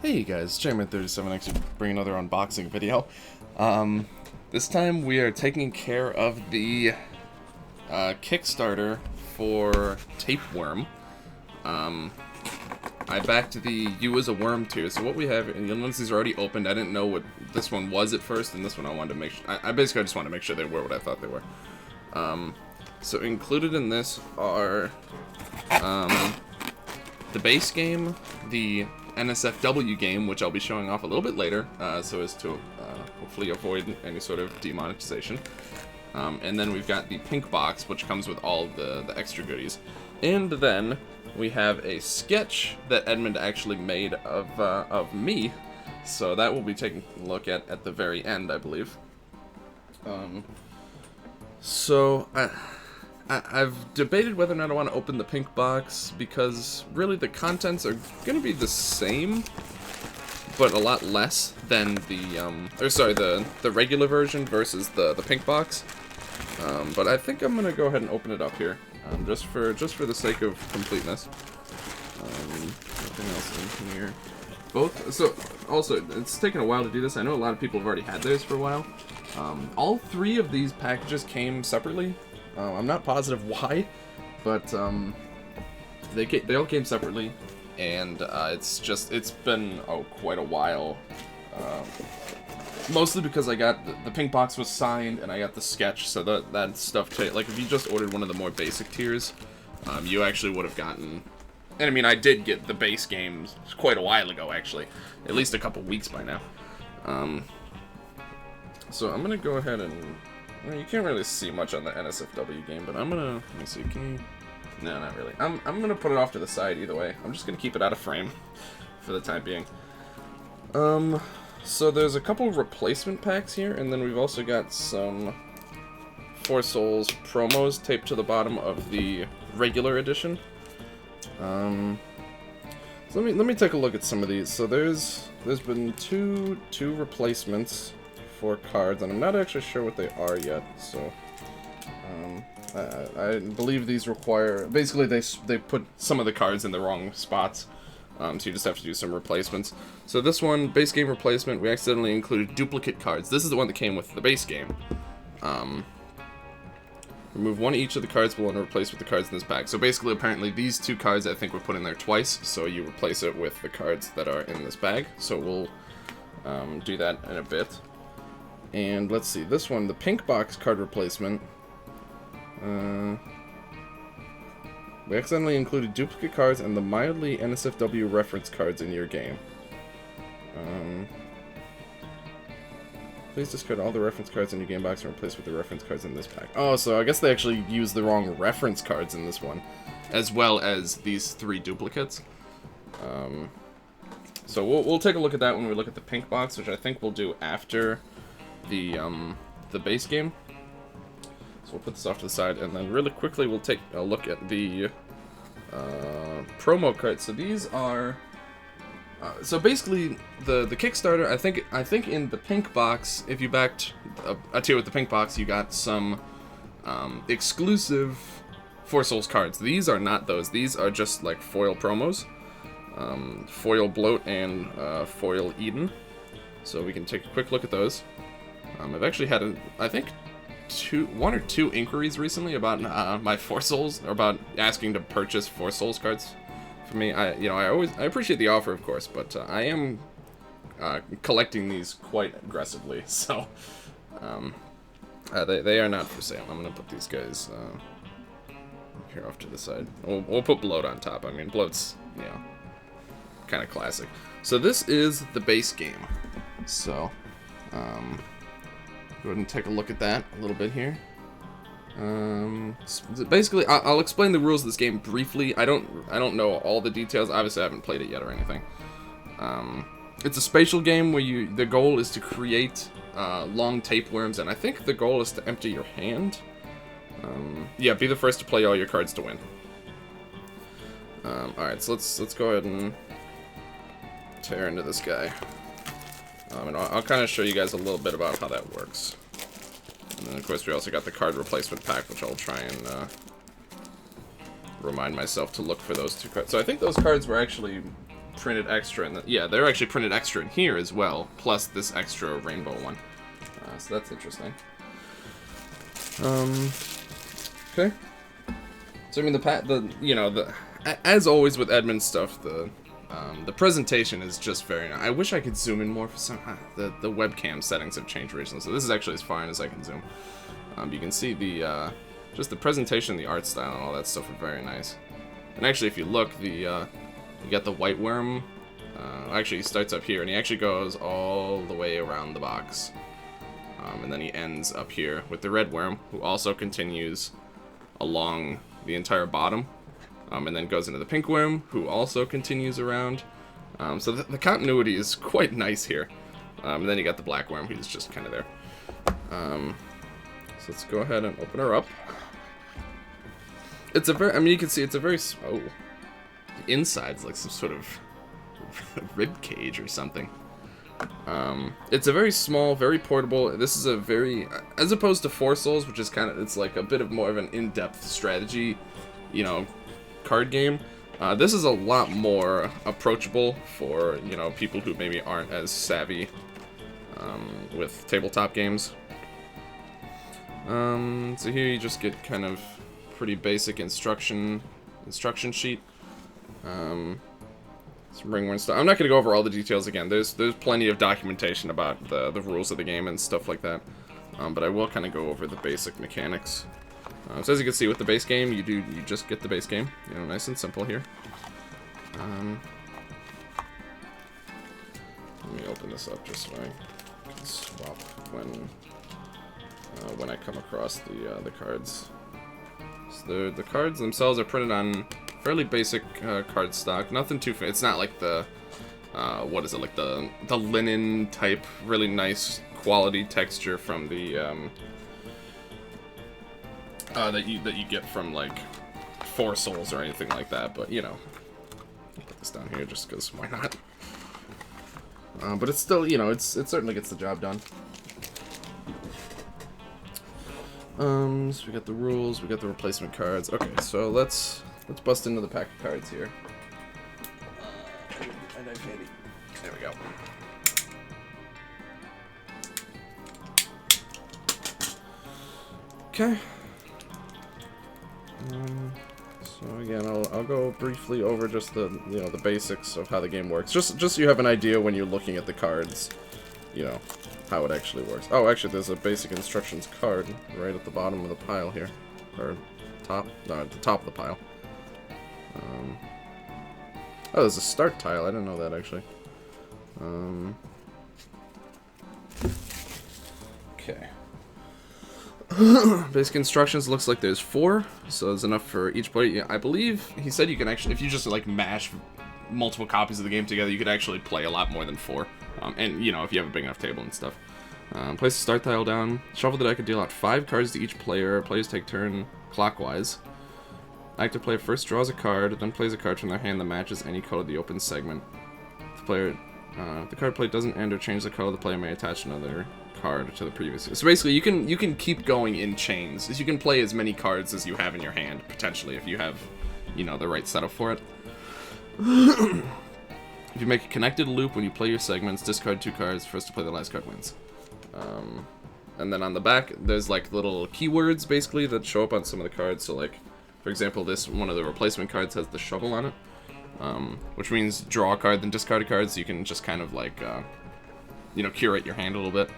Hey guys, Chairman37 actually bringing another unboxing video. This time we are taking care of the Kickstarter for Tapeworm. I backed the You as a Worm tier, so what we have, and you'll notice these are already opened. I didn't know what this one was at first, and this one I wanted to make sure, I basically just wanted to make sure they were what I thought they were. So included in this are the base game, the NSFW game, which I'll be showing off a little bit later, so as to hopefully avoid any sort of demonetization. And then we've got the pink box, which comes with all of the extra goodies. And then we have a sketch that Edmund actually made of me, so that we'll be taking a look at the very end, I believe. I've debated whether or not I want to open the pink box, because really the contents are going to be the same, but a lot less than the regular version versus the pink box. But I think I'm going to go ahead and open it up here, just for the sake of completeness. Nothing else in here. Also, it's taken a while to do this. I know a lot of people have already had theirs for a while. All three of these packages came separately. I'm not positive why, but they all came separately, and it's been quite a while. Mostly because I got the pink box was signed and I got the sketch, so that stuff like if you just ordered one of the more basic tiers, you actually would have gotten. And I mean, I did get the base games quite a while ago, actually, at least a couple weeks by now. So I'm gonna go ahead and. Well, you can't really see much on the NSFW game, but I'm gonna, let me see, can you, no, not really. I'm gonna put it off to the side either way. I'm just gonna keep it out of frame for the time being. So there's a couple replacement packs here, and then we've also got some Four Souls promos taped to the bottom of the regular edition. So let me take a look at some of these. So there's been two replacements for cards, and I'm not actually sure what they are yet, so I believe these require, basically they put some of the cards in the wrong spots, so you just have to do some replacements. So this one, base game replacement, we accidentally included duplicate cards. This is the one that came with the base game. Remove one of each of the cards below and replace with the cards in this pack. So basically, apparently, these two cards I think were put in there twice, so you replace it with the cards that are in this bag. So we'll do that in a bit. And let's see, this one, the pink box card replacement. We accidentally included duplicate cards and the mildly NSFW reference cards in your game. Please discard all the reference cards in your game box and replace with the reference cards in this pack. Oh, so I guess they actually used the wrong reference cards in this one, as well as these three duplicates. So we'll take a look at that when we look at the pink box, which I think we'll do after the base game. So we'll put this off to the side, and then really quickly we'll take a look at the promo cards. So these are so basically the Kickstarter. I think in the pink box, if you backed a tier with the pink box, you got some exclusive Four Souls cards. These are not those. These are just like foil promos, foil Bloat and foil Eden. So we can take a quick look at those. I've actually had, I think, one or two inquiries recently about my Four Souls, or about asking to purchase Four Souls cards for me. I appreciate the offer, of course, but I am collecting these quite aggressively, so they are not for sale. I'm gonna put these guys here off to the side. We'll put Bloat on top. I mean, Bloat's, kind of classic. So this is the base game. So go ahead and take a look at that a little bit here. Basically, I'll explain the rules of this game briefly. I don't know all the details. Obviously, I haven't played it yet or anything. It's a spatial game where the goal is to create long tapeworms, and I think the goal is to empty your hand. Yeah, be the first to play all your cards to win. All right, so let's go ahead and tear into this guy. And I'll kind of show you guys a little bit about how that works. And then, of course, we also got the card replacement pack, which I'll try and remind myself to look for those two cards. So I think those cards were actually printed extra, and yeah, they're actually printed extra in here as well, plus this extra rainbow one. So that's interesting. Okay. So I mean, as always with Edmund stuff, the presentation is just very nice. I wish I could zoom in more for some. The webcam settings have changed recently, so this is actually as far in as I can zoom. You can see the just the presentation, the art style, and all that stuff are very nice. And actually, if you look, you got the white worm. Actually, he starts up here, and he actually goes all the way around the box. And then he ends up here with the red worm, who also continues along the entire bottom. And then goes into the pink worm, who also continues around. So the continuity is quite nice here. And then you got the black worm, who's just kind of there. So let's go ahead and open her up. It's a very, I mean, you can see it's a very, oh, the inside's like some sort of rib cage or something. It's a very small, very portable. This is a very, as opposed to Four Souls, which is kind of, it's like a bit of more of an in-depth strategy, you know, card game. This is a lot more approachable for, you know, people who maybe aren't as savvy with tabletop games. So here you just get kind of pretty basic instruction sheet. Some ringworm stuff. I'm not going to go over all the details again. There's plenty of documentation about the rules of the game and stuff like that. But I will kind of go over the basic mechanics. So as you can see with the base game, you just get the base game. You know, nice and simple here. Let me open this up just so I can swap when I come across the cards. So the cards themselves are printed on fairly basic card stock. Nothing too fancy. It's not like the what is it, like the linen type, really nice quality texture from the that you get from like Four Souls or anything like that. But you know, I'll put this down here just because why not? But it's still, you know, it certainly gets the job done. So we got the rules, we got the replacement cards. Okay, so let's bust into the pack of cards here. There we go. Okay. So again, I'll go briefly over just the the basics of how the game works. Just so you have an idea when you're looking at the cards, you know, how it actually works. Oh, actually, there's a basic instructions card right at the bottom of the pile here, or top, no, at the top of the pile. Oh, there's a start tile. I didn't know that actually. Okay. Basic instructions looks like there's 4, so there's enough for each player. Yeah, I believe he said you can actually, if you just like mash multiple copies of the game together, you could actually play a lot more than 4. And you know, if you have a big enough table and stuff. Place the start tile down. Shuffle the deck and deal out 5 cards to each player. Players take turn clockwise. Active player first draws a card, then plays a card from their hand that matches any color of the open segment. If the player, if the card play doesn't end or change the color, the player may attach another card to the previous. So basically, you can keep going in chains. You can play as many cards as you have in your hand potentially if you have, you know, the right setup for it. If you make a connected loop when you play your segments, discard 2 cards. First to play the last card wins. And then on the back, there's like little keywords basically that show up on some of the cards. So like, for example, this one of the replacement cards has the shovel on it, which means draw a card then discard a card. So you can just kind of like, you know, curate your hand a little bit.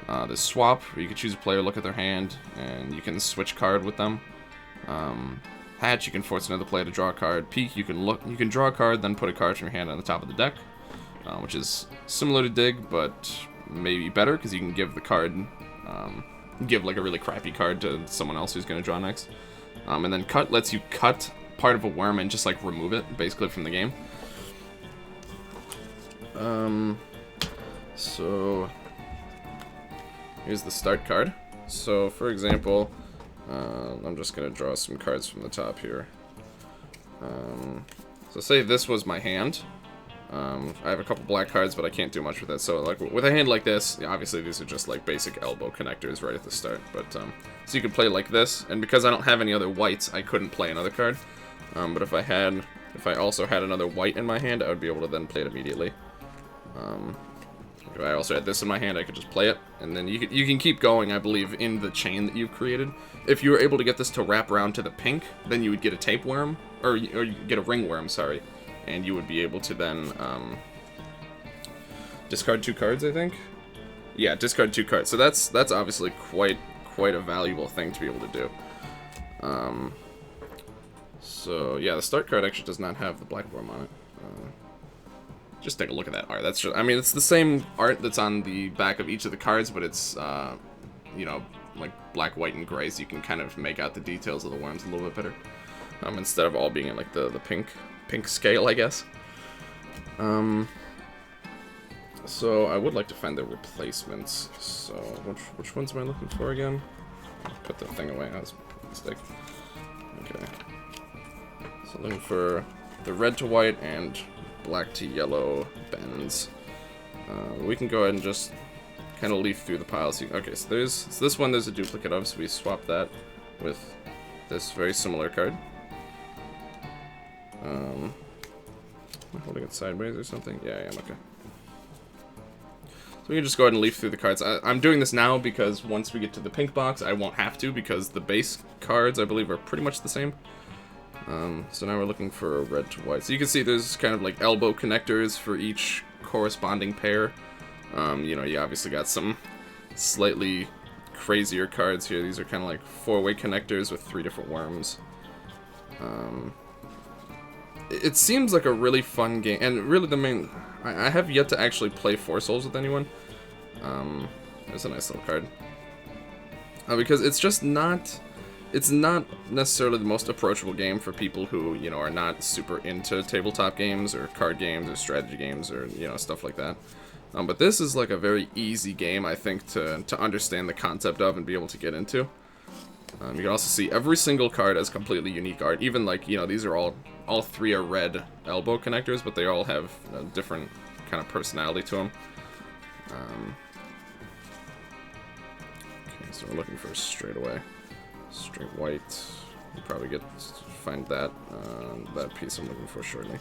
There's swap, where you can choose a player, look at their hand, and you can switch card with them. Hatch, you can force another player to draw a card. Peek, you can draw a card, then put a card from your hand on the top of the deck, which is similar to Dig, but maybe better because you can give the card, give like a really crappy card to someone else who's going to draw next. And then Cut lets you cut part of a worm and just like remove it basically from the game. So here's the start card. So for example, I'm just gonna draw some cards from the top here. So say this was my hand. I have a couple black cards, but I can't do much with it. So like with a hand like this, obviously these are just like basic elbow connectors right at the start. But so you can play like this, and because I don't have any other whites, I couldn't play another card. But if I had if I also had another white in my hand, I would be able to then play it immediately. If I also had this in my hand, I could just play it, and then you can keep going, I believe, in the chain that you've created. If you were able to get this to wrap around to the pink, then you would get a tapeworm, or you get a ringworm, sorry, and you would be able to then discard 2 cards, I think. Yeah, discard 2 cards. So that's obviously quite a valuable thing to be able to do. So yeah, the start card actually does not have the black worm on it. Just take a look at that art. That's just, I mean, it's the same art that's on the back of each of the cards, but it's, you know, like black, white, and gray, so you can kind of make out the details of the worms a little bit better. Instead of all being in like the pink scale, I guess. So I would like to find the replacements. So which ones am I looking for again? Put the thing away. That was a mistake. Okay. So looking for the red to white and black to yellow bends. We can go ahead and just kind of leaf through the piles. Okay, so this one there's a duplicate of, so we swap that with this very similar card. Am I holding it sideways or something? Yeah, I am, okay. So we can just go ahead and leaf through the cards. I'm doing this now because once we get to the pink box, I won't have to, because the base cards, I believe, are pretty much the same. So now we're looking for a red to white. So you can see there's kind of like elbow connectors for each corresponding pair. You know, you obviously got some slightly crazier cards here. These are kind of like 4-way connectors with 3 different worms. It seems like a really fun game, and really the main... I have yet to actually play 4 Souls with anyone. There's a nice little card. Because it's just not... It's not necessarily the most approachable game for people who, you know, are not super into tabletop games or card games or strategy games or, you know, stuff like that. But this is like a very easy game, I think, to understand the concept of and be able to get into. You can also see every single card has completely unique art. Even like, you know, these are all 3 are red elbow connectors, but they all have a different kind of personality to them. Okay, so we're looking for straight away. Straight white. We'll probably find that that piece I'm looking for shortly.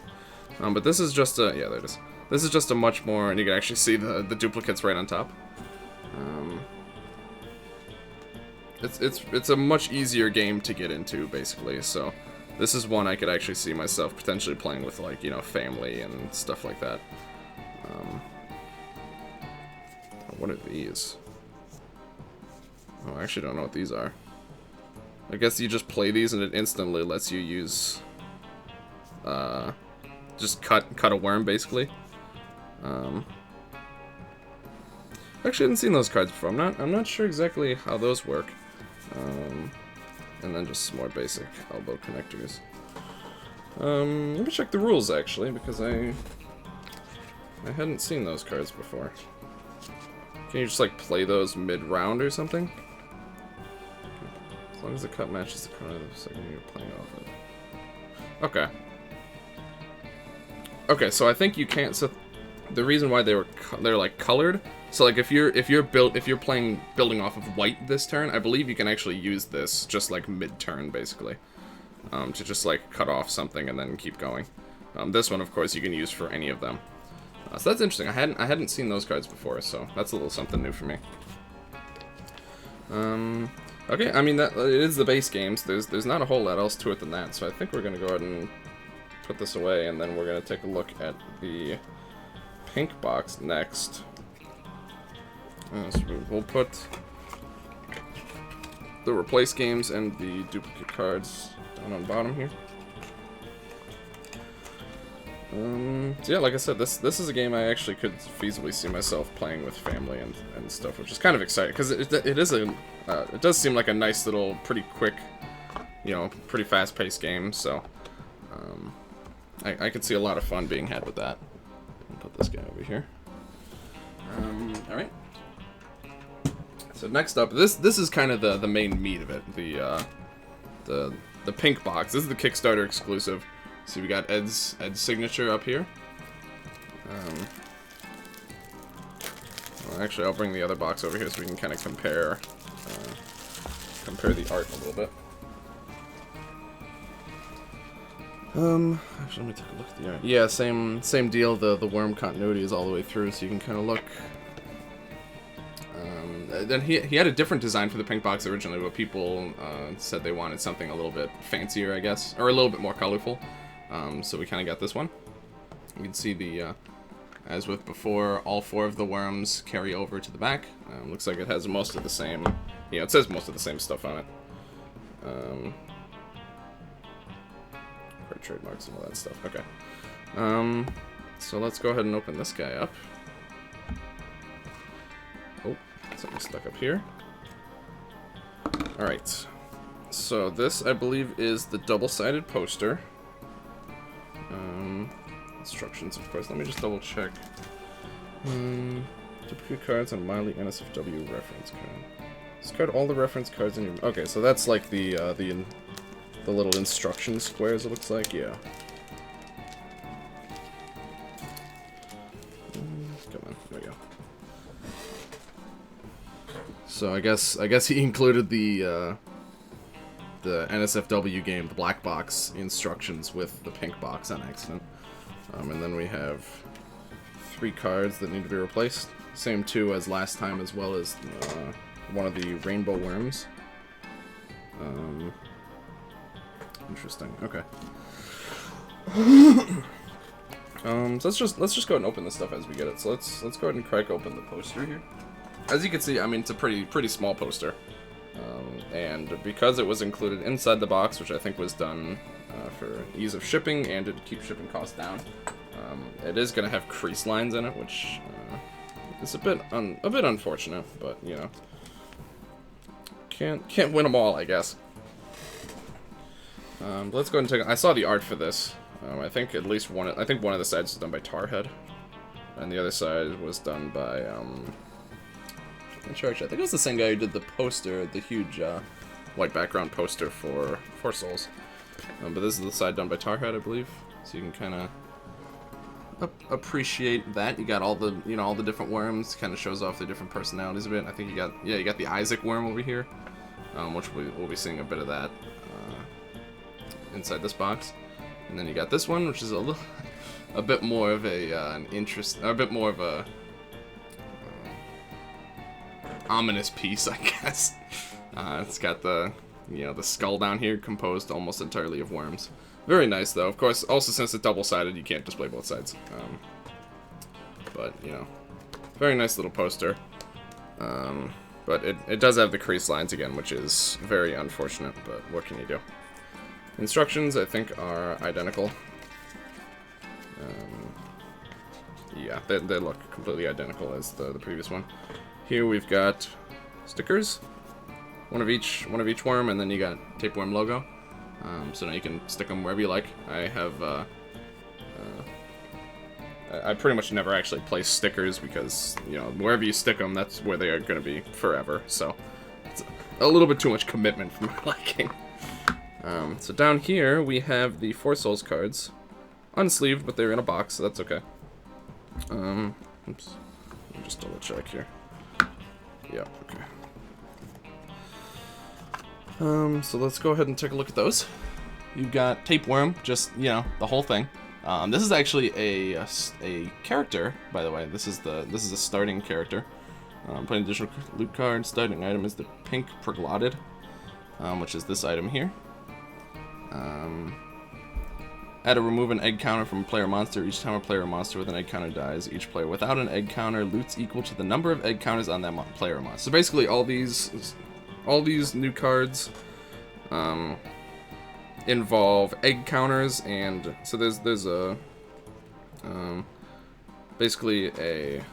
But this is just a, yeah, there it is. This is just a much more, and you can actually see the duplicates right on top. It's a much easier game to get into, basically. So this is one I could actually see myself potentially playing with, like, you know, family and stuff like that. What are these? Oh, I actually don't know what these are. I guess you just play these and it instantly lets you use, just cut a worm, basically. Actually, I haven't seen those cards before. I'm not sure exactly how those work. And then just some more basic elbow connectors. Let me check the rules, actually, because I hadn't seen those cards before. Can you just, like, play those mid-round or something? As long as the cut matches the card of the second you're playing off it. Okay. Okay, so I think you can't. So the reason why they're like colored. So like if you're playing building off of white this turn, I believe you can actually use this just like mid-turn basically, to just like cut off something and then keep going. This one, of course, you can use for any of them. So that's interesting. I hadn't seen those cards before, so that's a little something new for me. Okay, I mean, that it is the base games. There's not a whole lot else to it than that, so I think we're gonna go ahead and put this away, and then we're gonna take a look at the pink box next. So we'll put the replace games and the duplicate cards down on the bottom here. So yeah, like I said, this is a game I actually could feasibly see myself playing with family and stuff, which is kind of exciting because it does seem like a nice little, pretty quick, you know, pretty fast-paced game. So I could see a lot of fun being had with that. I'll put this guy over here. All right. So next up, this is kind of the main meat of it, the pink box. This is the Kickstarter exclusive. So we got Ed's signature up here. Well, actually, I'll bring the other box over here so we can kind of compare the art a little bit. Actually, let me take a look at the art. Yeah, same deal. The worm continuity is all the way through, so you can kind of look. Then he had a different design for the pink box originally, but people said they wanted something a little bit fancier, I guess, or a little bit more colorful. So we kind of got this one. You can see the, as with before, all 4 of the worms carry over to the back. Looks like it has most of the same. Yeah, it says most of the same stuff on it. Trademarks and all that stuff. Okay. So let's go ahead and open this guy up. Oh, something stuck up here. Alright. So this, I believe, is the double-sided poster. Instructions, of course. Let me just double check. Duplicate cards and mildly NSFW reference card. Discard all the reference cards in your... Okay, so that's like the little instruction squares, it looks like, yeah. Come on, there we go. So I guess he included the NSFW game, the Black Box instructions with the pink box on accident. And then we have 3 cards that need to be replaced. Same 2 as last time, as well as one of the rainbow worms. Interesting. Okay. So let's just go ahead and open this stuff as we get it. So let's go ahead and crack open the poster here. As you can see, I mean, it's a pretty small poster, and because it was included inside the box, which I think was done for ease of shipping and to keep shipping costs down, it is going to have crease lines in it, which is a bit unfortunate, but you know, can't win them all, I guess. Let's go ahead and take. I saw the art for this. I think at least one. I think one of the sides was done by Tarhead, and the other side was done by. I'm not sure actually. I think it was the same guy who did the poster, the huge white background poster for Four Souls. But this is the side done by Tarhead, I believe. So you can kind of appreciate that. You got all the all the different worms. Kind of shows off the different personalities a bit. I think you got the Isaac worm over here, which we'll be seeing a bit of that. Inside this box, and then you got this one, which is a bit more of an ominous piece, I guess. It's got the the skull down here, composed almost entirely of worms. Very nice, though. Of course, also since it's double-sided, you can't display both sides. But very nice little poster. But it does have the crease lines again, which is very unfortunate. But what can you do? Instructions, I think, are identical. Yeah, they look completely identical as the previous one. Here we've got stickers, one of each worm, and then you got Tapeworm logo. So now you can stick them wherever you like. I have I pretty much never actually place stickers because wherever you stick them, that's where they are going to be forever. So it's a little bit too much commitment for my liking. So down here, we have the Four Souls cards. Unsleeved, but they're in a box, so that's okay. Oops. Let me just double check here. Yeah, okay. So let's go ahead and take a look at those. You've got Tapeworm, just, the whole thing. This is actually a character, by the way. This is a starting character. Putting additional loot card. Starting item is the pink Proglotted, which is this item here. Add or remove an egg counter from a player monster. Each time a player or monster with an egg counter dies, each player without an egg counter loots equal to the number of egg counters on that player or monster. So basically, all these new cards involve egg counters, and so there's a basically a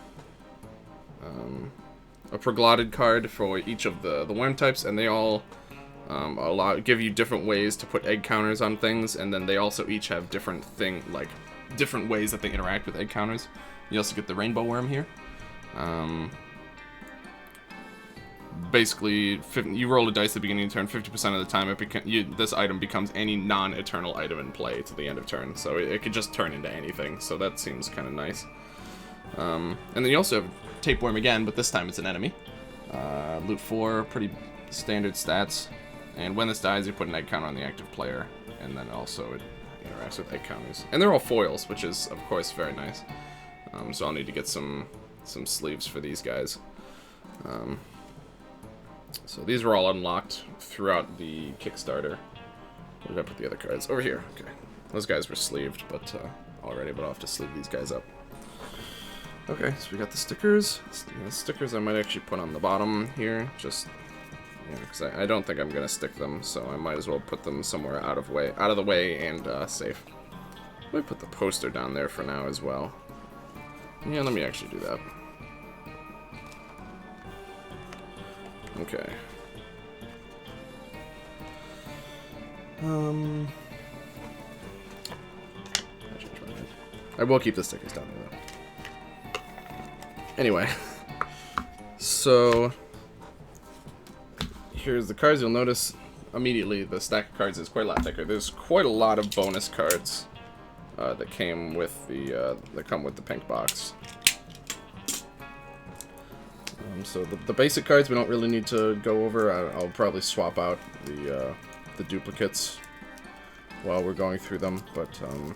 Proglotted card for each of the worm types, and they all give you different ways to put egg counters on things, and then they also each have different ways that they interact with egg counters. You also get the rainbow worm here. Basically, you roll a dice at the beginning of the turn. 50% of the time, this item becomes any non-eternal item in play to the end of turn. So it could just turn into anything. So that seems kind of nice. And then you also have Tapeworm again, but this time it's an enemy. Loot 4, pretty standard stats. And when this dies, you put an egg counter on the active player. And then also it interacts with egg counters. And they're all foils, which is, of course, very nice. So I'll need to get some sleeves for these guys. So these were all unlocked throughout the Kickstarter. Where did I put the other cards? Over here. Okay. Those guys were sleeved, but already, but I'll have to sleeve these guys up. Okay, so we got the stickers. The stickers I might actually put on the bottom here, just because I don't think I'm gonna stick them, so I might as well put them somewhere out of the way and safe. Let me put the poster down there for now as well. Yeah, let me actually do that. Okay. I will keep the stickers down there, though. Anyway, so here's the cards. You'll notice immediately the stack of cards is quite a lot thicker. There's quite a lot of bonus cards that came with the that come with the pink box. So the basic cards we don't really need to go over. I'll probably swap out the duplicates while we're going through them, but of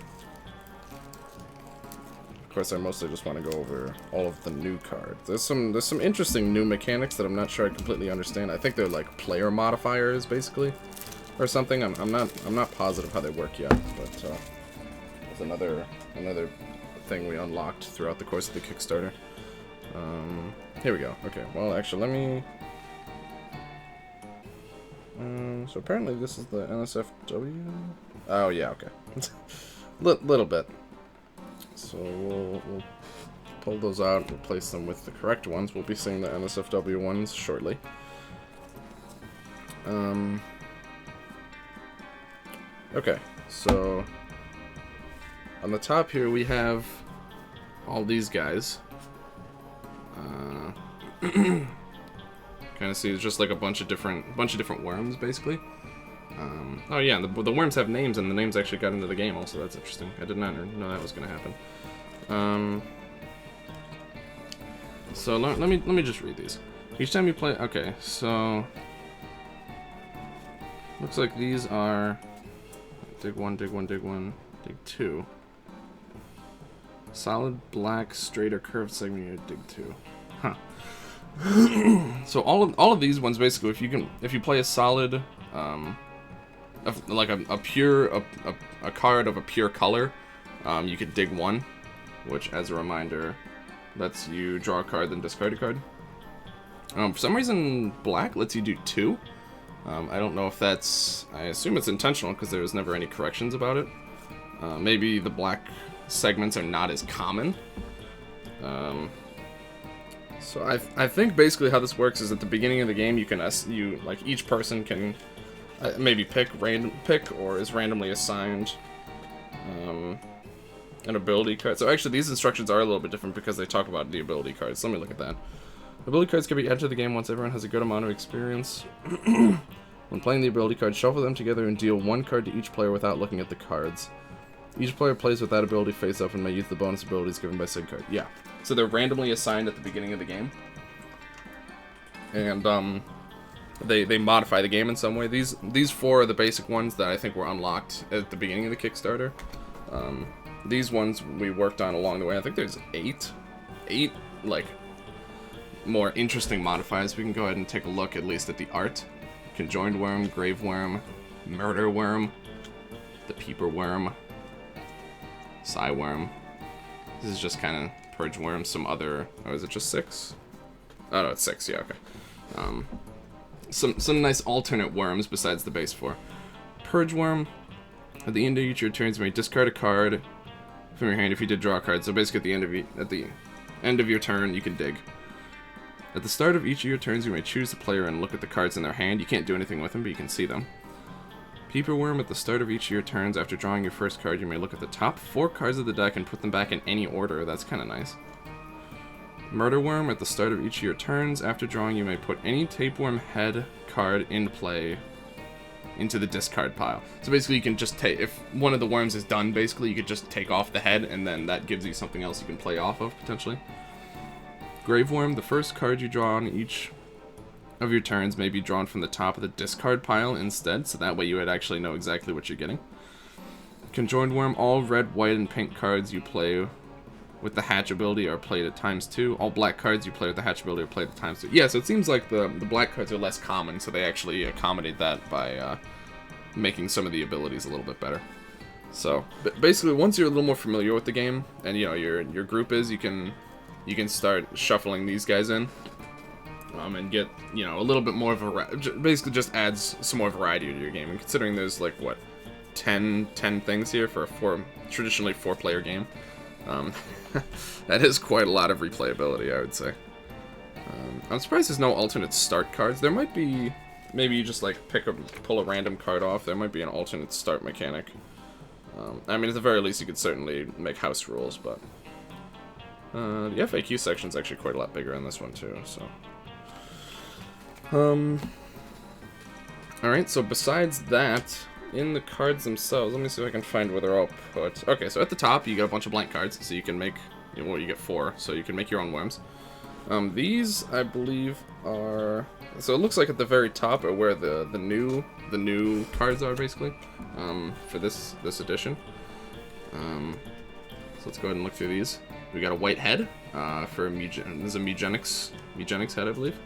course I mostly just want to go over all of the new cards. There's some interesting new mechanics that I'm not sure I completely understand. I think they're like player modifiers basically, or something. I'm not positive how they work yet, but there's another thing we unlocked throughout the course of the Kickstarter. Here we go. Okay, well, actually, let me... so apparently this is the NSFW? Oh, yeah, okay. Little bit. So we'll pull those out, replace them with the correct ones. We'll be seeing the NSFW ones shortly. Okay, so on the top here we have all these guys. Kind of see it's just like a bunch of different worms, basically. Oh yeah, the worms have names, and the names actually got into the game. Also, that's interesting. I did not know that was going to happen. So let me just read these. Each time you play, okay. So looks like these are dig one, dig one, dig one, dig two. Solid, black, straight, or curved segment. You dig two. Huh. So all of these ones basically, if you play a solid, like a card of a pure color, you could dig one, which, as a reminder, lets you draw a card then discard a card. For some reason, black lets you do two. I don't know if that's, I assume it's intentional because there was never any corrections about it. Maybe the black segments are not as common. So I think basically how this works is at the beginning of the game you like each person can maybe pick or is randomly assigned an ability card. So actually these instructions are a little bit different because they talk about the ability cards. Let me look at that. Ability cards can be entered the game once everyone has a good amount of experience. When playing the ability cards, shuffle them together and deal one card to each player without looking at the cards. Each player plays with that ability face up and may use the bonus abilities given by said card. Yeah. So they're randomly assigned at the beginning of the game. And they modify the game in some way. These four are the basic ones that I think were unlocked at the beginning of the Kickstarter. These ones we worked on along the way. I think there's eight like more interesting modifiers. We can go ahead and take a look at least at the art. Conjoined worm, grave worm, murder worm, the peeper worm, sigh worm. This is just kind of purge worm. Some other, oh, is it just 6? Oh no, it's 6. Yeah, okay. Some nice alternate worms besides the base 4. Purge worm. At the end of each of your turns, you may discard a card from your hand if you did draw a card. So basically, at the end of your turn, you can dig. At the start of each of your turns, you may choose the player and look at the cards in their hand. You can't do anything with them, but you can see them. Peeper worm. At the start of each of your turns, after drawing your first card, you may look at the top 4 cards of the deck and put them back in any order. That's kind of nice. Murder worm. At the start of each of your turns, after drawing, you may put any tapeworm head card in play into the discard pile. So basically, you can just take, if one of the worms is done, basically, you could just take off the head, and then that gives you something else you can play off of, potentially. Grave worm. The first card you draw on each of your turns may be drawn from the top of the discard pile instead, so that way you would actually know exactly what you're getting. Conjoined Worm, all red, white, and pink cards you play with the hatch ability are played at ×2. All black cards you play with the hatch ability are played at ×2. Yeah, so it seems like the black cards are less common, so they actually accommodate that by making some of the abilities a little bit better. So, basically, once you're a little more familiar with the game, and you know your group is, you can start shuffling these guys in, and get, you know, a little bit more of a, basically just adds some more variety to your game. And considering there's like what, 10 things here for a traditionally 4-player game, that is quite a lot of replayability, I would say. I'm surprised there's no alternate start cards. There might be, maybe you just like pull a random card off. There might be an alternate start mechanic. I mean, at the very least, you could certainly make house rules, but the FAQ section's actually quite a lot bigger in this one too. So, all right. So besides that, in the cards themselves, let me see if I can find where they're all put. Okay, so at the top, you got a bunch of blank cards, so you can make, well, you get 4, so you can make your own worms. These, I believe, are, so it looks like at the very top are where the new cards are, basically, for this edition. So let's go ahead and look through these. We got a white head, for this is a Mugenics head, I believe.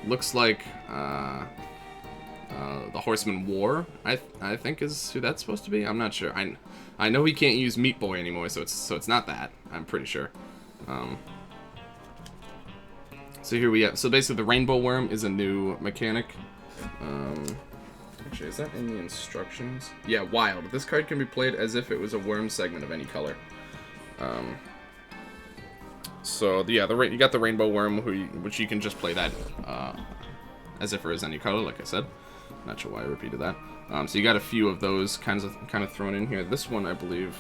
Looks like, the Horseman War, I think is who that's supposed to be. I'm not sure. I know he can't use Meat Boy anymore, so it's not that. I'm pretty sure. So here we have. So basically, the Rainbow Worm is a new mechanic. Actually, is that in the instructions? Yeah, wild. This card can be played as if it was a worm segment of any color. So yeah, you got the Rainbow Worm, which you can just play that as if it was any color, like I said. Not sure why I repeated that. So you got a few of those kind of thrown in here. This one, I believe,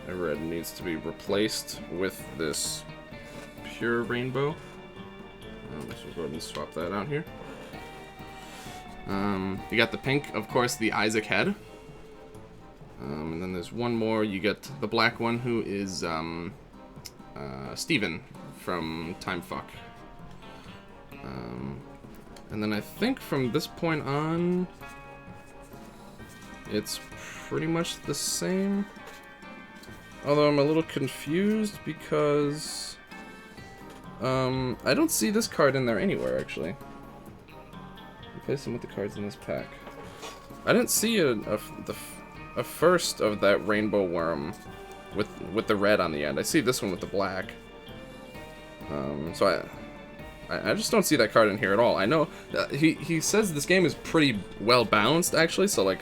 I read needs to be replaced with this pure rainbow. So we'll go ahead and swap that out here. You got the pink, of course, the Isaac head. And then there's one more. You get the black one, who is Steven from Time Fuck. And then I think from this point on, it's pretty much the same. Although I'm a little confused because I don't see this card in there anywhere, actually. Replace them with the cards in this pack. I didn't see a first of that Rainbow Worm with the red on the end. I see this one with the black. So I just don't see that card in here at all. I know he says this game is pretty well balanced, actually, so like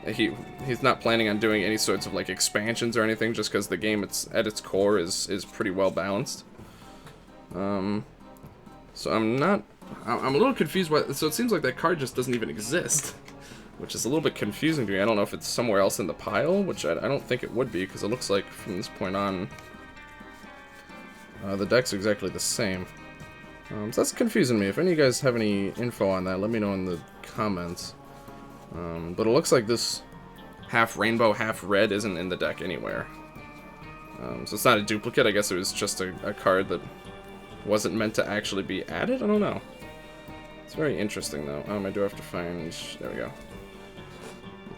he's not planning on doing any sorts of like expansions or anything, just because the game at its core is pretty well balanced. So I'm a little confused why. So it seems like that card just doesn't even exist, which is a little bit confusing to me. I don't know if it's somewhere else in the pile, which I don't think it would be, because it looks like from this point on the deck's exactly the same. So that's confusing me. If any of you guys have any info on that, let me know in the comments. But it looks like this half rainbow, half red isn't in the deck anywhere. So it's not a duplicate. I guess it was just a card that wasn't meant to actually be added? I don't know. It's very interesting, though. I do have to find... There we go.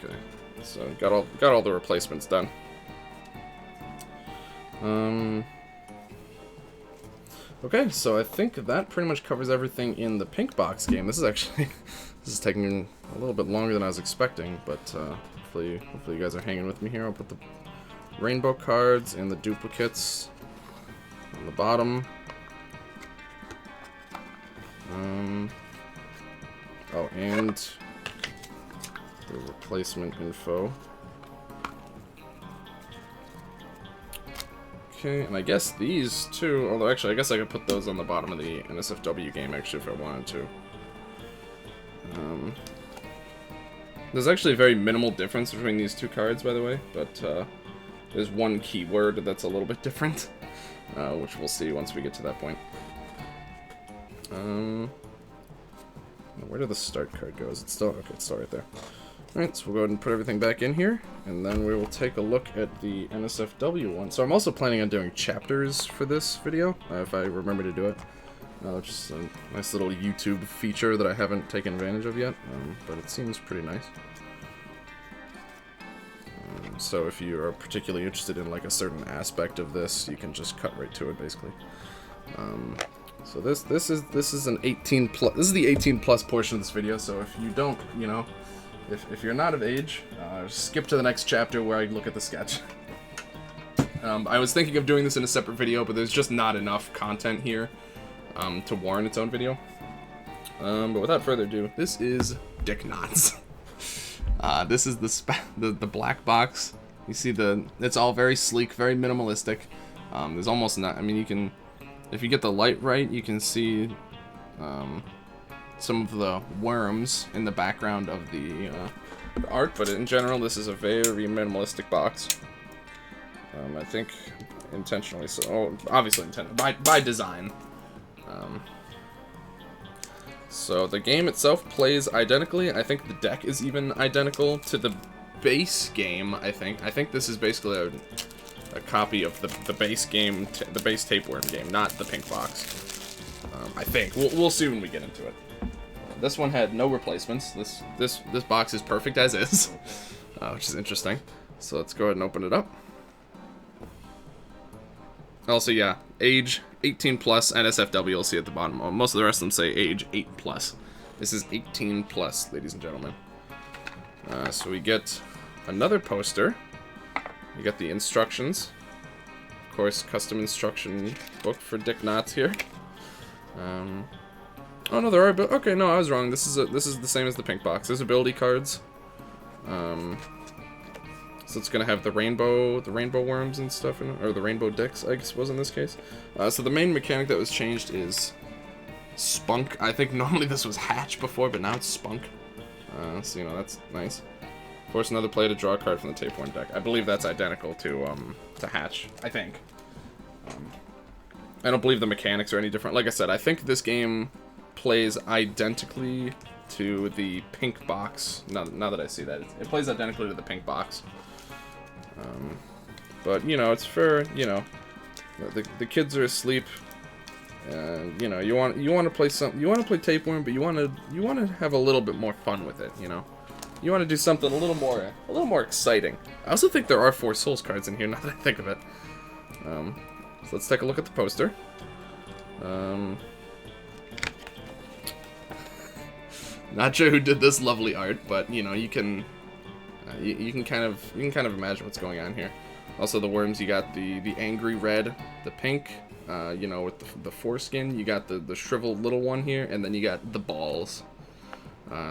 Okay. So, got all the replacements done. Okay, so I think that pretty much covers everything in the pink box game. This is actually... this is taking a little bit longer than I was expecting, but hopefully you guys are hanging with me here. I'll put the rainbow cards and the duplicates on the bottom. Oh, and the replacement info. Okay, and I guess these two, although actually I guess I could put those on the bottom of the NSFW game actually if I wanted to. There's actually a very minimal difference between these two cards, by the way, but there's one keyword that's a little bit different, which we'll see once we get to that point. Where did the start card go? Is it still... Okay, it's still right there. Alright, so we'll go ahead and put everything back in here, and then we will take a look at the NSFW one. So I'm also planning on doing chapters for this video, if I remember to do it. Just a nice little YouTube feature that I haven't taken advantage of yet, but it seems pretty nice. So if you are particularly interested in like a certain aspect of this, you can just cut right to it, basically. So this is an 18 plus. This is the 18 plus portion of this video. So if you don't, you know, if you're not of age, skip to the next chapter where I look at the sketch. I was thinking of doing this in a separate video, but there's just not enough content here to warrant its own video. But without further ado, this is Dick Knots. This is the black box. You see it's all very sleek, very minimalistic. There's almost not, I mean, you can, if you get the light right, you can see some of the worms in the background of the art, but in general, this is a very minimalistic box. I think intentionally so. Oh, obviously intended by design. So the game itself plays identically. I think the deck is even identical to the base game. I think this is basically a copy of the base game, the base Tapeworm game, not the pink box. I think we'll see when we get into it. This one had no replacements. This box is perfect as is, which is interesting. So let's go ahead and open it up. Also, yeah, age 18 plus, NSFW you'll see at the bottom. Most of the rest of them say age 8 plus. This is 18 plus, ladies and gentlemen. So we get another poster. You get the instructions. Of course, custom instruction book for Dick Knots here. Oh no, there are. Okay, no, I was wrong. This is the same as the pink box. There's ability cards. So it's gonna have the rainbow worms and stuff in it, or the rainbow dicks, I guess was in this case. So the main mechanic that was changed is spunk. I think normally this was hatch before, but now it's spunk. So you know, that's nice. Force another player to draw a card from the Tapeworm deck. I believe that's identical to hatch. I think. I don't believe the mechanics are any different. Like I said, I think this game plays identically to the pink box. Now that I see that, it plays identically to the pink box. But you know, it's for, you know, the kids are asleep, and you know, you want to play Tapeworm, but you want to have a little bit more fun with it. You know, you want to do something a little more exciting. I also think there are 4 Souls cards in here. Now that I think of it. So let's take a look at the poster. Not sure who did this lovely art, but you know, you can kind of imagine what's going on here. Also, the worms, you got the angry red, the pink, you know, with the foreskin. You got the shriveled little one here, and then you got the balls.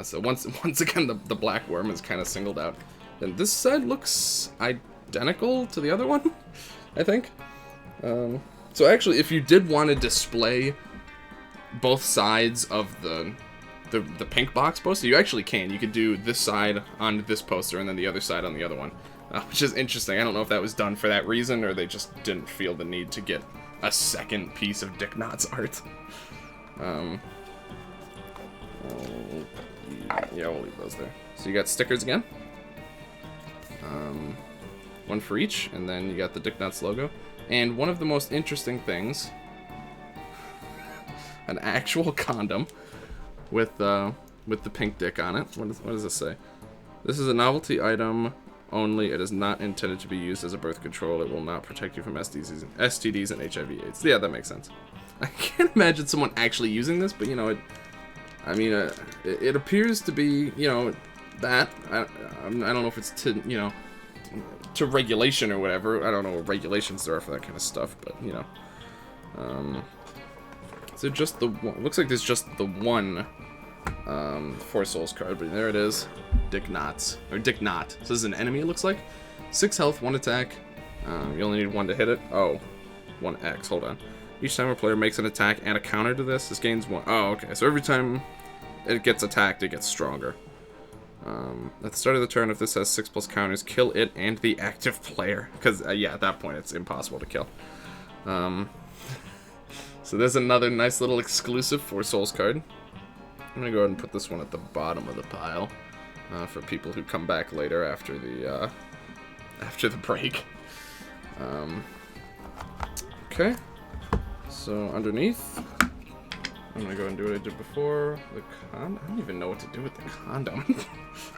So once again, the black worm is kind of singled out. And this side looks identical to the other one, I think. So actually, if you did want to display both sides of the pink box poster, you actually can. You could do this side on this poster and then the other side on the other one, which is interesting. I don't know if that was done for that reason or they just didn't feel the need to get a second piece of Dick Knots art. Yeah, we'll leave those there. So you got stickers again. One for each, and then you got the Dick Knots logo. And one of the most interesting things, an actual condom with the pink dick on it. What does this say? This is a novelty item only. It is not intended to be used as a birth control. It will not protect you from STDs and HIV/AIDS. Yeah, that makes sense. I can't imagine someone actually using this, but you know, it appears to be, you know, that. I don't know if it's to, you know, to regulation or whatever. I don't know what regulations there are for that kind of stuff, but you know. So just the one, looks like there's just the one 4 Souls card, but there it is. Dick Knots, or Dick Knot. So this is an enemy, it looks like. 6 health, 1 attack. You only need 1 to hit it. Oh, 1x, hold on. Each time a player makes an attack and a counter to this gains 1. Oh, okay, so every time it gets attacked, it gets stronger. At the start of the turn, if this has 6+ counters, kill it and the active player. Because, yeah, at that point, it's impossible to kill. So there's another nice little exclusive 4 Souls card. I'm gonna go ahead and put this one at the bottom of the pile for people who come back later after the break. Okay. So underneath, I'm gonna go and do what I did before. I don't even know what to do with the condom.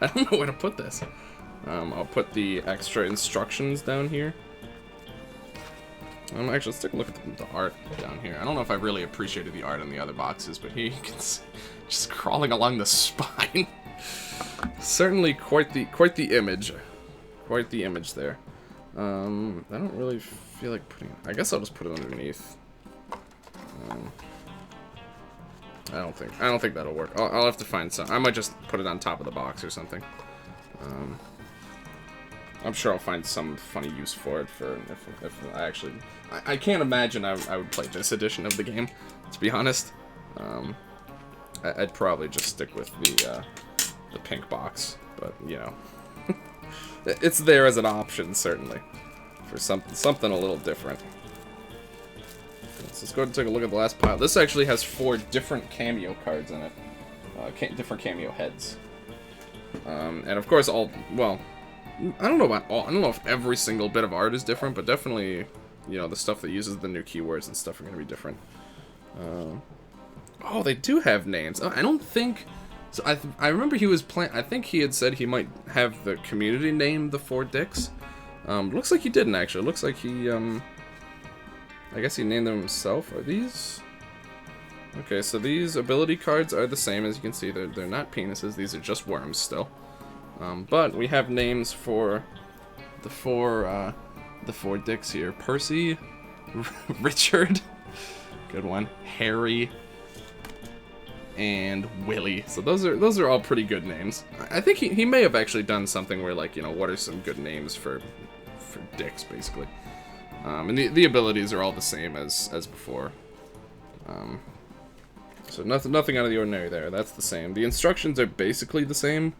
I don't know where to put this. I'll put the extra instructions down here. Actually, let's take a look at the art down here. I don't know if I really appreciated the art in the other boxes, but here you can see just crawling along the spine. Certainly quite the image. Quite the image there. I don't really feel like putting... I guess I'll just put it underneath. I don't think that'll work. I'll have to find some. I might just put it on top of the box or something. I'm sure I'll find some funny use for it if I actually... I can't imagine I would play this edition of the game, to be honest. I'd probably just stick with the pink box, but, you know. It's there as an option, certainly. For something a little different. So let's go ahead and take a look at the last pile. This actually has 4 different cameo cards in it. Different cameo heads. And of course well... I don't know about all. I don't know if every single bit of art is different, but definitely, you know, the stuff that uses the new keywords and stuff are going to be different. Oh, they do have names. Oh, I don't think. So I remember he was playing. I think he had said he might have the community name the 4 dicks. Looks like he didn't actually. Looks like he. I guess he named them himself. Are these? Okay, so these ability cards are the same as you can see. They're not penises. These are just worms still. But we have names for the 4 dicks here. Percy, Richard, good one, Harry, and Willie. So those are all pretty good names. I think he may have actually done something where, like, you know, what are some good names for dicks, basically. And the abilities are all the same as before. So nothing out of the ordinary there. That's the same. The instructions are basically the same.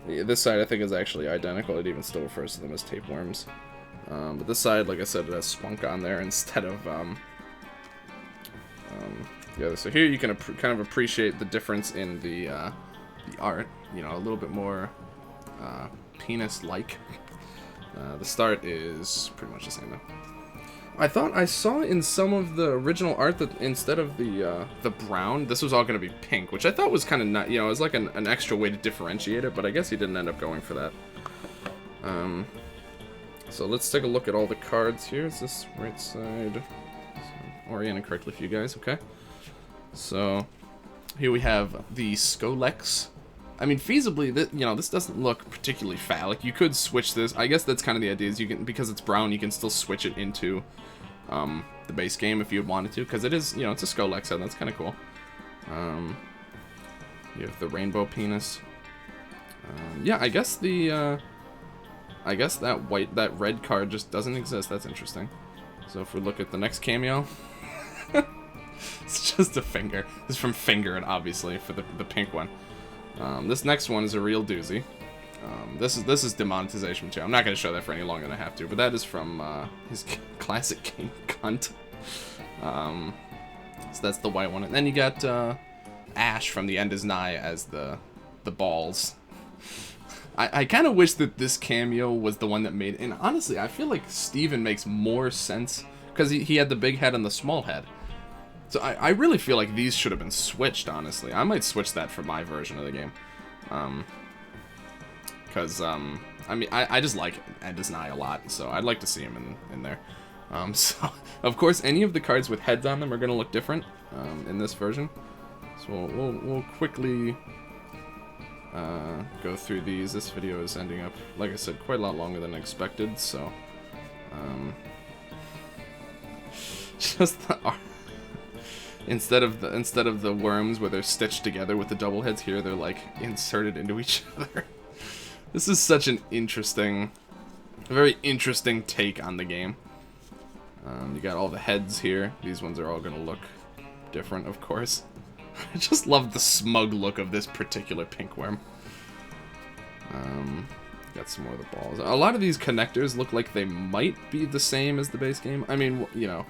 Yeah, this side I think is actually identical. It even still refers to them as tapeworms. But this side, like I said, it has spunk on there instead of the other. So here you can kind of appreciate the difference in the art. You know, a little bit more penis-like. The start is pretty much the same though. I thought I saw in some of the original art that instead of the brown, this was all going to be pink, which I thought was kind of not, you know, it was like an extra way to differentiate it, but I guess he didn't end up going for that. So let's take a look at all the cards here. Is this right side? So, oriented correctly for you guys, okay? So here we have the Skolex. I mean, feasibly, you know, this doesn't look particularly phallic. You could switch this. I guess that's kind of the idea, is you can, because it's brown, you can still switch it into the base game if you wanted to, because it is, you know, it's a Skolex head. That's kind of cool. You have the rainbow penis. Yeah, I guess that red card just doesn't exist. That's interesting. So if we look at the next cameo, it's just a finger. This is from Fingered, obviously, for the pink one. This next one is a real doozy. This is demonetization material. I'm not going to show that for any longer than I have to, but that is from his classic King Cunt. So that's the white one. And then you got Ash from The End Is Nigh as the balls. I kind of wish that this cameo was the one that made... And honestly, I feel like Steven makes more sense, because he had the big head and the small head. So I really feel like these should have been switched, honestly. I might switch that for my version of the game. Because, I mean, I just like End Is Nigh a lot, so I'd like to see him in there. So, of course, any of the cards with heads on them are going to look different in this version. So we'll quickly go through these. This video is ending up, like I said, quite a lot longer than expected, so... just the art. Instead of the worms where they're stitched together with the double heads, here they're like inserted into each other. This is such an interesting, very interesting take on the game. You got all the heads here. These ones are all gonna look different, of course. I just love the smug look of this particular pink worm. Got some more of the balls. A lot of these connectors look like they might be the same as the base game. I mean, you know,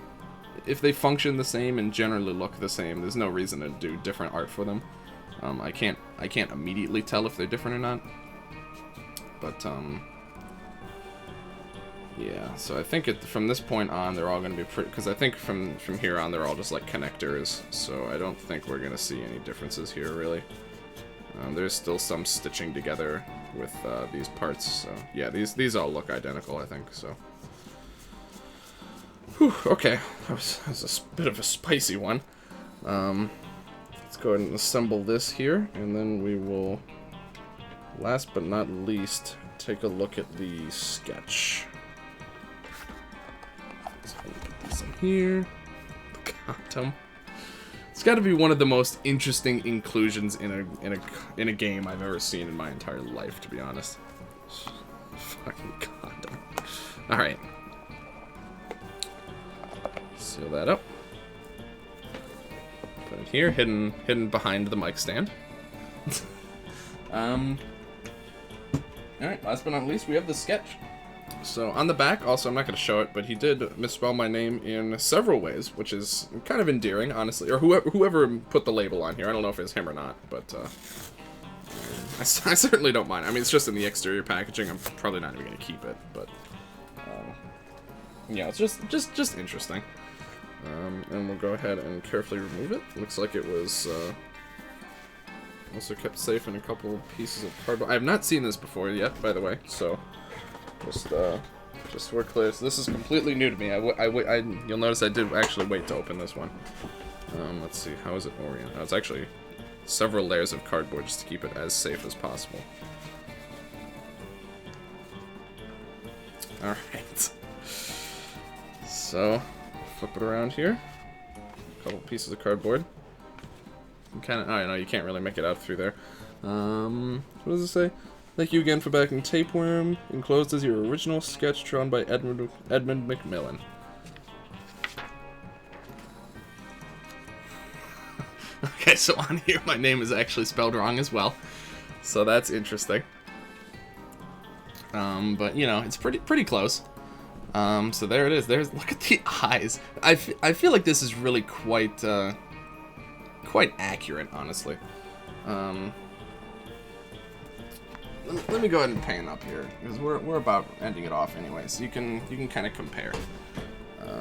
if they function the same and generally look the same, there's no reason to do different art for them. I can't immediately tell if they're different or not. But Yeah, so I think from this point on, they're all going to be pretty... Because I think from here on, they're all just, like, connectors. So I don't think we're going to see any differences here, really. There's still some stitching together with these parts. So, yeah, these all look identical, I think, so... Whew, okay. That was a bit of a spicy one. Let's go ahead and assemble this here, and then we will, last but not least, take a look at the sketch. So I'm gonna put these in here. The condom. It's got to be one of the most interesting inclusions in a game I've ever seen in my entire life, to be honest. Fucking condom. All right. Seal that up. Put it here, hidden behind the mic stand. Alright, last but not least, we have the sketch. So, on the back, also, I'm not going to show it, but he did misspell my name in several ways, which is kind of endearing, honestly. Or whoever put the label on here. I don't know if it's him or not, but I certainly don't mind. I mean, it's just in the exterior packaging. I'm probably not even going to keep it, but yeah, it's just interesting. And we'll go ahead and carefully remove it. Looks like it was also kept safe in a couple pieces of cardboard. I have not seen this before yet, by the way, so just so we're clear. So this is completely new to me. You'll notice I did actually wait to open this one. Let's see, how is it oriented? Oh, it's actually several layers of cardboard just to keep it as safe as possible. Alright. So, flip it around here. A couple pieces of cardboard. Kind of, oh, no, you can't really make it out through there. What does it say? Thank you again for backing Tapeworm. Enclosed is your original sketch drawn by Edmund McMillen. Okay, so on here my name is actually spelled wrong as well. So that's interesting. But you know, it's pretty close. So there it is. Look at the eyes. I feel like this is really quite accurate, honestly. Let me go ahead and pan up here because we're about ending it off anyway, so you can kind of compare. Go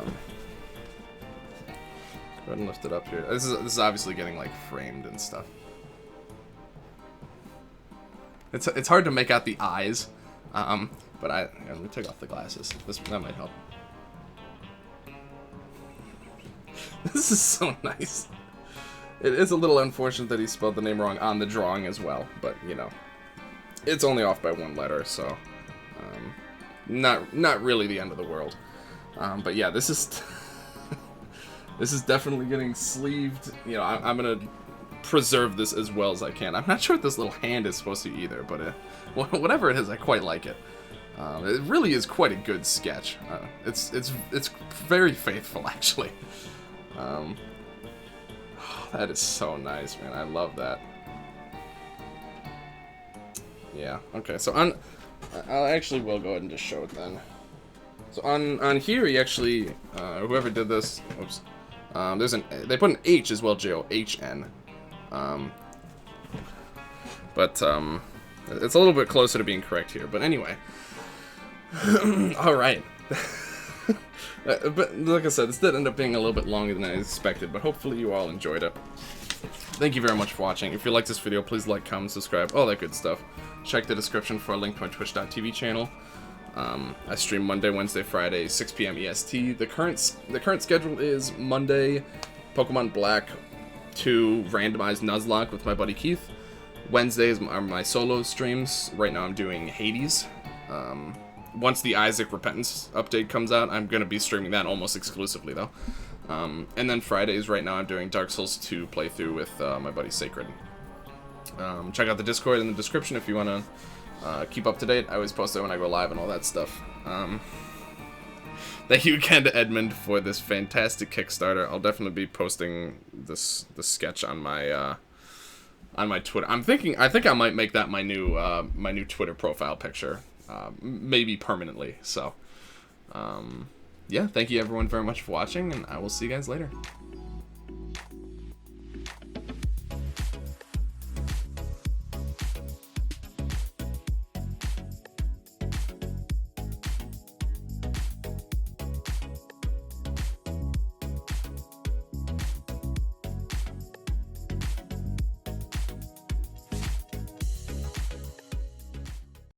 ahead and lift it up here. This is obviously getting like framed and stuff. It's hard to make out the eyes, but let me take off the glasses. That might help. This is so nice. It is a little unfortunate that he spelled the name wrong on the drawing as well, but you know, it's only off by one letter, so not really the end of the world. But yeah, this is this is definitely getting sleeved. You know, I'm gonna preserve this as well as I can. I'm not sure what this little hand is supposed to either, but whatever it is, I quite like it. It really is quite a good sketch. It's very faithful, actually. That is so nice, man. I love that. Yeah. Okay. So I actually will go ahead and just show it then. So on here, he actually whoever did this, oops. They put an H as well, John. But it's a little bit closer to being correct here. But anyway. All right. But like I said, this did end up being a little bit longer than I expected, but hopefully you all enjoyed it. Thank you very much for watching. If you liked this video, please like, comment, subscribe, all that good stuff. Check the description for a link to my twitch.tv channel. I stream Monday, Wednesday, Friday, 6 p.m. EST. The current schedule is Monday, Pokemon Black 2 randomized Nuzlocke with my buddy Keith. Wednesdays are my solo streams. Right now I'm doing Hades. Once the Isaac Repentance update comes out, I'm going to be streaming that almost exclusively, though. And then Fridays, right now, I'm doing Dark Souls 2 playthrough with my buddy Sacred. Check out the Discord in the description if you want to keep up to date. I always post it when I go live and all that stuff. Thank you again to Edmund for this fantastic Kickstarter. I'll definitely be posting this sketch on my Twitter. I think I might make that my new Twitter profile picture. Maybe permanently. So, yeah, thank you everyone very much for watching, and I will see you guys later.